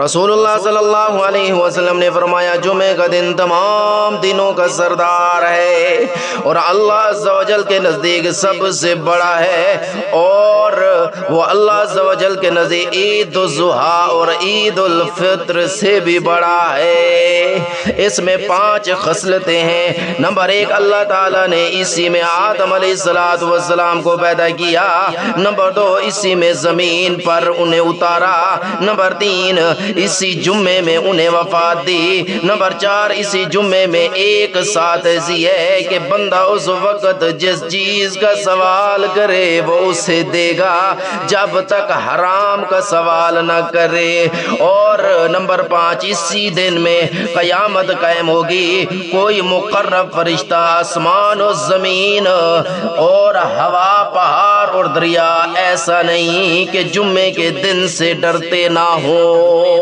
رسول اللہ صلی اللہ علیہ وسلم نے فرمایا جمعے کا دن تمام دنوں کا سردار ہے اور اللہ عز و جل کے نزدیک سب سے بڑا ہے، اور وہ اللہ عز و جل کے نزدیک عید الضحیٰ اور عید الفطر سے بھی بڑا ہے۔ اس میں 5 خصلتیں ہیں۔ نمبر 1، اللہ تعالیٰ نے اسی میں آدم علیہ السلام کو پیدا کیا۔ نمبر 2، اسی میں زمین پر انہیں اتارا۔ نمبر 3، اسی جمعے میں انہیں وفات دی۔ نمبر 4، اسی جمعے میں ایک ساتھ ایسی ہے کہ بندہ اس وقت جس چیز کا سوال کرے وہ اسے دے گا جب تک حرام کا سوال نہ کرے۔ اور نمبر 5، اسی دن میں قیامت قائم ہوگی، کوئی مقرب فرشتہ آسمان و زمین اور ہوا، پہاڑ اور دریا ایسا نہیں کہ جمعے کے دن سے ڈرتے نہ ہو۔